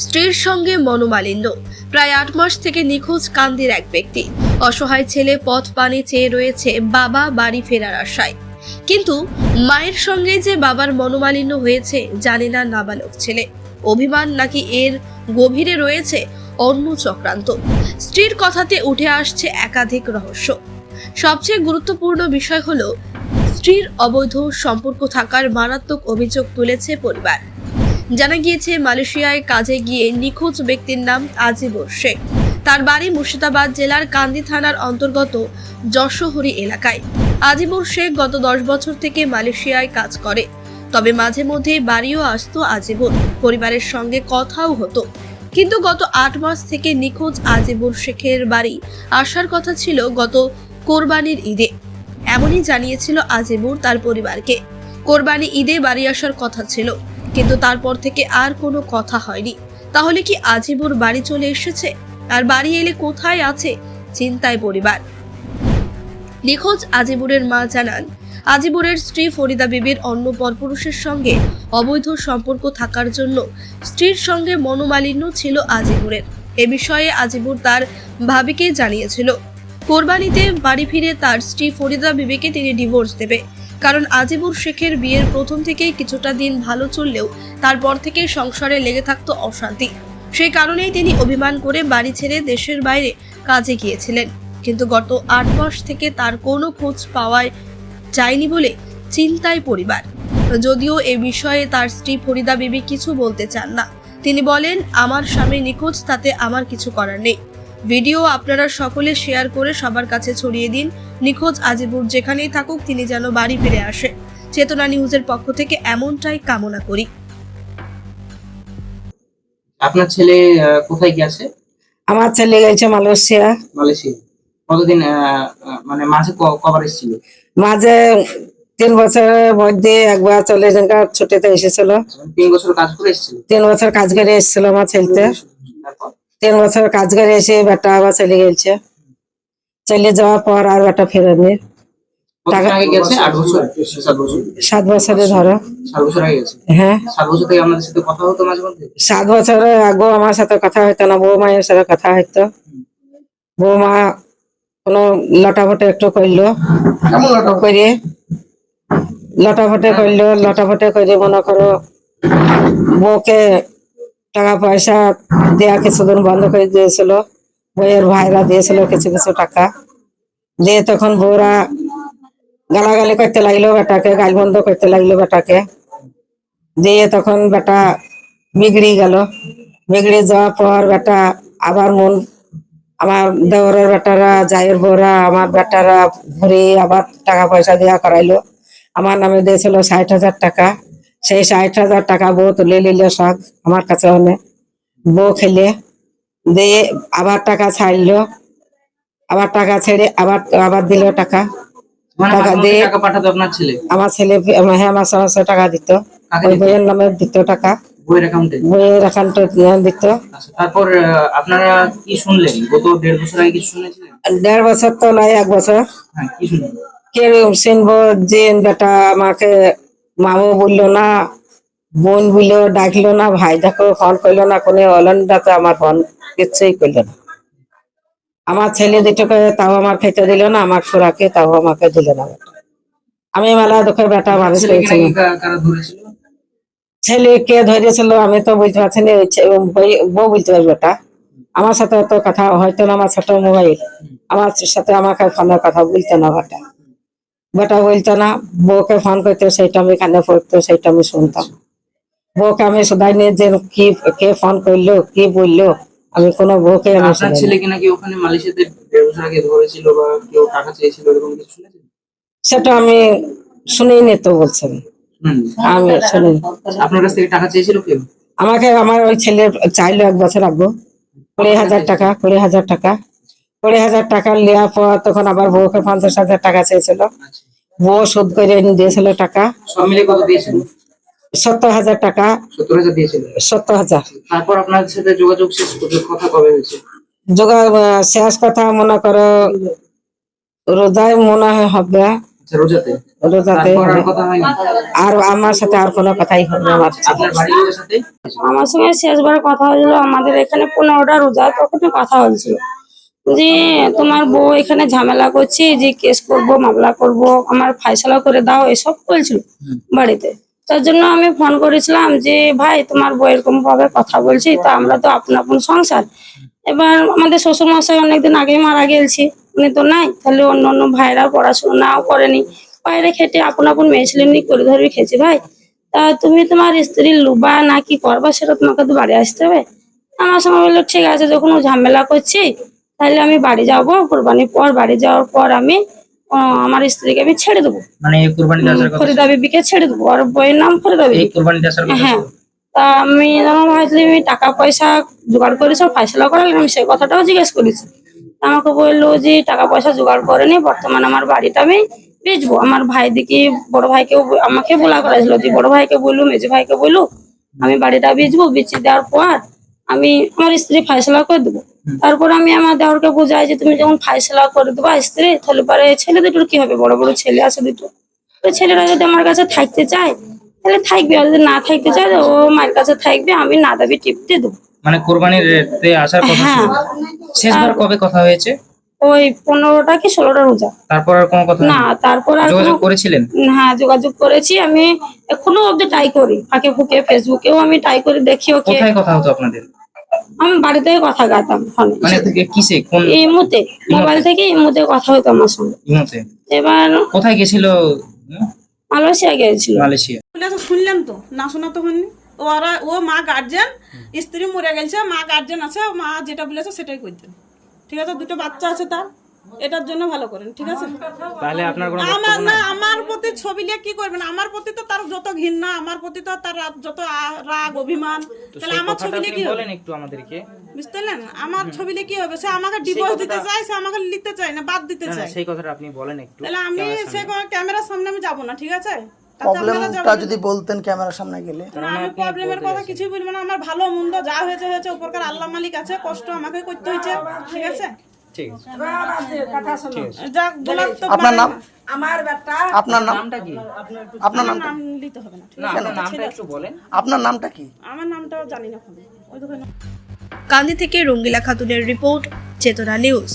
স্ত্রীর সঙ্গে মনোমালিন্য। প্রায় ৮ মাস থেকে নিখোঁজ কান্দির এক ব্যক্তি। অসহায় ছেলে পথ পানে চেয়ে রয়েছে বাবা বাড়ি ফেরার আশায়। কিন্তু মায়ের সঙ্গে যে বাবার মনোমালিন্য হয়েছে জানে না নাবালক ছেলে। অভিমান নাকি এর গভীরে রয়েছে অন্য চক্রান্ত। স্ত্রীর কথাতে উঠে আসছে একাধিক রহস্য। সবচেয়ে গুরুত্বপূর্ণ বিষয় হলো স্ত্রীর অবৈধ সম্পর্ক থাকার মারাত্মক অভিযোগ তুলেছে পরিবার। জানা গিয়েছে মালয়েশিয়ায় কাজে গিয়ে নিখোঁজ ব্যক্তির নাম আজিবুর শেখ। তার বাড়ি মুর্শিদাবাদ জেলার কান্দি থানার অন্তর্গত যশোহরি এলাকায়। আজিবুর শেখ গত 10 বছর থেকে মালয়েশিয়ায় কাজ করে। তবে মাঝে মধ্যে বাড়িও আসতো আজিবুর, পরিবারের সঙ্গে কথাও হতো। কিন্তু গত 8 মাস থেকে নিখোঁজ আজিবুর শেখের বাড়ি আসার কথা ছিল গত কোরবানির ঈদে। এমনই জানিয়েছিল আজিবুর তার পরিবারকে। কোরবানি ঈদে বাড়ি আসার কথা ছিল, কিন্তু তারপর থেকে আর কোনো কথা হয়নি। তাহলে কি আজিবুর বাড়ি চলে এসেছে? আর বাড়ি এলে কোথায় আছে? চিন্তায় পরিবার। নিখোঁজ আজিবুরের মা জানান, আজিবুরের স্ত্রী ফরিদা বিবির অন্য পরপুরুষের সঙ্গে অবৈধ সম্পর্ক থাকার জন্য স্ত্রীর সঙ্গে মনোমালিন্য ছিল আজিবুরের। এ বিষয়ে আজিবুর তার ভাবিকে জানিয়েছিল। কোরবানিতে বাড়ি ফিরে তার স্ত্রী ফরিদা বিবিকে তিনি ডিভোর্স দেবে। কারণ আজিবুর শেখের বিয়ের প্রথম থেকেই কিছুটা দিন ভালো চললেও তারপর থেকেই সংসারে লেগে থাকতো অশান্তি। সেই কারণেই তিনি অভিমান করে বাড়ি ছেড়ে দেশের বাইরে কাজে গিয়েছিলেন। কিন্তু গত 8 মাস থেকে তার কোনো খোঁজ পাওয়া যায়নি বলে চিন্তায় পরিবার। যদিও এ বিষয়ে তার স্ত্রী ফরিদা বিবি কিছু বলতে চান না। তিনি বলেন, আমার স্বামী নিখোঁজ, তাতে আমার কিছু করার নেই। ভিডিও আপনারা সকলে শেয়ার করে সবার কাছে ছড়িয়ে দিন। নিখোঁজ আজিবুর যেখানেই থাকুক তিনি যেন বাড়ি ফিরে আসে। চেতনা নিউজের পক্ষ থেকে এমনটাই কামনা করি। আপনার ছেলে কোথায় গেছে? আমার ছেলে গেছে মালয়েশিয়া। মালয়েশিয়া কতদিন মানে মাঝে কবার এসেছিল? মাঝে 3 বছরের মধ্যে একবার চলে যাওয়ার ছুটিতে এসেছিল। 3 বছর কাজ করে এসেছিল? 3 বছর কাজ করে এসেছিল আমার ছেলেতে। তারপর 3 বছর কাজ করে এসে বেটা আবার চলে গেছে। চলে যাওয়ার পর আর বেটা ফেরেনি। কতদিন আগে গেছে? 8 বছর 7 বছর? 7 বছরে ধরো। 7 বছর আগে গেছে। হ্যাঁ, 7 বছর থেকে আপনাদের সাথে কথা হতো মাঝে মধ্যে? 7 বছরে আগেও আমার সাথে কথা হইতো না, বউ মায়ের সাথে কথা হইতো। বৌমা কোনো লটাফটে একটু করলো, করে লটাফটে করে মনে করো বউকে টাকা পয়সা দেয়া কিছুদিন বন্ধ করে দিয়েছিল। বইয়ের ভাইরা দিয়েছিল কিছু কিছু টাকা দিয়ে, তখন বউরা গালাগালি করতে লাগলো বেটাকে, গাল বন্ধ করতে লাগলো বেটাকে দিয়ে, তখন বেটা বিগড়ে গেল। বিগড়ে যাওয়ার পর বেটা আবার আমার দেওরের বেটারা, জায়ের বউরা, আমার বেটারা ঘুরে আবার টাকা পয়সা দেওয়া করাইলো। আমার নামে দিয়েছিল 60,000 টাকা। সেই 60,000 টাকা বউ তুলে নিল সব আমার কাছে। অনেক বউ খেলে দিয়ে আবার টাকা ছাড়লো, আবার টাকা ছেড়ে আবার আবার দিল টাকা। মানে টাকা মাঝে মধ্যে দিয়ে টাকা পাঠাতো আপনার ছেলে? আমার ছেলে, হ্যাঁ, আমার সমস্ত টাকা দিত। কাকে ওই দিত? বইয়ের নামে দিত টাকা, বইয়ের অ্যাকাউন্টে? বইয়ের অ্যাকাউন্টে দিত। আচ্ছা, তারপর আপনারা কি শুনলেন? গত 1.5 বছর আগে কিছু শুনেছিলেন? 1.5 বছর তো নয়, 1 বছর। হ্যাঁ, কি শুনলেন? কে শুনবো যে বেটা আমাকে মামু বললো না, বোন বললো ডাকলো না, ভাই দেখো ফোন করলো না, কোনো অলন্ডাতে আমার ফোন কিচ্ছুই করলো না। আমার ছেলে দুটোকে তাও আমার খেতে দিল না, আমার সুরাকে তাও আমাকে দিল না। আমি মেলা দুঃখের বেটা মানুষ ছেলেকে নাকি করেছিলাম। কারা ধরেছিল? ছেলেকে ধরেছিল আমি তো বুঝতে পারছি না, বউ বুঝতে পারবে বেটা। আমার সাথে অত কথা হয়তো না, আমার ছোট মোবাইল, আমার সাথে আমাকে ফোনে কথা বলতো না বেটা। বেটা বলতো না, বউকে ফোন করতো, সেইটা আমি কানে পড়তো, সেইটা আমি শুনতাম। বউকে আমি শোধাই নিয়ে যে কি কে ফোন করলো কি বললো, আমি কোনো বউকে আমি আপনার শোধাই। ছেলেকে নাকি ওখানে মালয়েশিয়াতে 1.5 বছর আগে ধরেছিল বা কেউ টাকা চেয়েছিল, এরকম কিছু শুনেছেন? সেটা আমি শুনিনি তো বলছেন, আমি শুনিনি। আপনার কাছ থেকে টাকা চেয়েছিল কেউ? আমাকে আমার ওই ছেলে চাইলো 1 বছর আগে 20,000 টাকা, 20,000 টাকা। 20,000 টাকা নেওয়ার পর তখন আবার বউকে 50,000 টাকা চেয়েছিল। বউ শোধ করে এনে দিয়েছিল টাকা। সব মিলে কত দিয়েছিল? 70,000 টাকা। 70,000 দিয়েছিল? 70,000। তারপর আপনার সাথে যোগাযোগ শেষ কথা কবে হয়েছে? শেষ কথা মনে করো রোজায় মনে হয় হবে। আচ্ছা, রোজাতে রোজাতে তারপর আর কথা হয়নি আর আমার সাথে আর কোনো কথাই হয়নি আমার আপনার বাড়ির লোকের সাথে? আমার সঙ্গে শেষবার কথা হয়েছিল আমাদের এখানে 15টা রোজা, তখনই কথা হয়েছিল যে তোমার বউ এখানে ঝামেলা করছে, যে কেস করব, মামলা করব, আমার ফায়সালা করে দাও, এসব বলছিল বাড়িতে। তার জন্য আমি ফোন করেছিলাম যে ভাই তোমার বউ এরকম ভাবে কথা বলছি, তা আমরা তো আপন আপন সংসার। এবার আমাদের শ্বশুর মশাই অনেকদিন আগেই মারা গেছে, উনি তো নাই, তাহলে অন্য অন্য ভাইরা পড়াশোনাও করেনি, বাইরে খেটে আপন আপন মেয়ে ছেলে নিয়ে করে ধরে খেয়েছে। ভাই তা তুমি তোমার স্ত্রীর লুবা না কি করবা সেটা তোমাকে তো বাড়ি আসতে হবে। আমার সঙ্গে বললো ঠিক আছে, যখন ও ঝামেলা করছি তাহলে আমি বাড়ি যাবো, কোরবানির পর বাড়ি যাওয়ার পর আমি আমার স্ত্রীকে আমি ছেড়ে দেবো, মানে এই কুরবানিতে আসার কথা ফরিদা বিবিকে ছেড়ে দেবো, আর বইয়ের নাম ফরিদা এই বিবি। কুরবানিতে আসার কথা হ্যাঁ, ছিল। তা আমি যখন ভাবছিলাম আমি টাকা পয়সা জোগাড় করে সব ফাইসলা করালাম, আমি সেই কথাটাও জিজ্ঞেস করেছি। আমাকে বললো যে টাকা পয়সা জোগাড় করেনি, বর্তমানে আমার বাড়িটা আমি বেচবো। আমার ভাই দিকে বড় ভাইকেও আমাকে বলা করেছিল যে বড় ভাইকে বললো, মেজো ভাইকে বললো আমি বাড়িটা বেচবো, বেচে দেওয়ার পর আমি আমার স্ত্রী ফাইসলা করে দেবো। তারপর আমি আমার দেওরকে বোঝাই যে তুমি যখন ফাইসলা করে দেবা স্ত্রী, তাহলে পরে ছেলে দুটোর কি হবে, বড় বড় ছেলে আছে দুটো, ওই ছেলেরা যদি আমার কাছে থাকতে চায় তাহলে থাকবে, আর যদি না থাকতে চায় ও মায়ের কাছে থাকবে, আমি না দাবি টিপতে দেবো। মানে কুরবানির তে আসার কথা হ্যাঁ, ছিল। শেষবার কবে কথা হয়েছে? ওই 15টা কি 16টা রোজা। তারপর আর কোনো কথা না, হয়নি? তারপর আর যোগাযোগ কোনো- করেছিলেন? হ্যাঁ, যোগাযোগ করেছি আমি, এখনো অব্দি ট্রাই করি, ফাঁকে ফুকে ফেসবুকেও আমি ট্রাই করে দেখি ওকে। কোথায় কথা হতো আপনাদের? আমি বাড়িতে কথা গাতাম ফোনে, মানে কিসে, কোন এই মুহূর্তে মোবাইল থেকে এই মুহূর্তে কথা হতো আমার সঙ্গে। ইমোতে? এবার কোথায় গেছিল? মালয়েশিয়া গিয়েছিল। মালয়েশিয়া। বলে তো শুনলেন তো, না শোনা তো হয়নি। ও মা গার্জেন, স্ত্রী মরে গেছে, মা গার্জেন আছে, মা যেটা বলেছে সেটাই করতেন। ঠিক আছে, দুটো বাচ্চা আছে তার, এটার জন্য ভালো করেন। ঠিক আছে, তাহলে আপনার কোনো আমার না, আমার প্রতি ছবি নিয়ে কি করবেন, আমার প্রতি তো তার যত ঘৃণা, আমার প্রতি তো তার যত রাগ অভিমান, তাহলে আমার ছবি নিয়ে কি হবে? বলেন একটু আমাদেরকে। বুঝতে পারলেন, আমার ছবি নিয়ে কি হবে? সে আমাকে ডিভোর্স দিতে চায়, সে আমাকে নিতে চায় না, বাদ দিতে চায়। সেই কথাটা আপনি বলেন একটু। তাহলে আমি সে ক্যামেরার সামনে আমি যাবো না। ঠিক আছে, তাতে আপনারা প্রবলেমটা যাবেন। যদি বলতেন ক্যামেরার সামনে গেলে। না, আমি প্রবলেমের কথা কিছুই বলবো না। আমার ভালো মন্দ যা হয়েছে হয়েছে, উপরকার আল্লাহ মালিক আছে, কষ্ট আমাকে করতে হয়েছে। ঠিক আছে, ঠিক আছে। যাক বলার তো আপনার নাম? আমার বেটা, আপনার নাম? নামটা কি? আপনার নামটা? নাম নিতে হবে না। ঠিক না, আছে? আপনার নামটা একটু বলেন। আপনার নামটা কি? আমার নামটাও জানি না। ওই দোকানে কান্দি থেকে রঙ্গিলা খাতুনের রিপোর্ট, চেতনা নিউজ।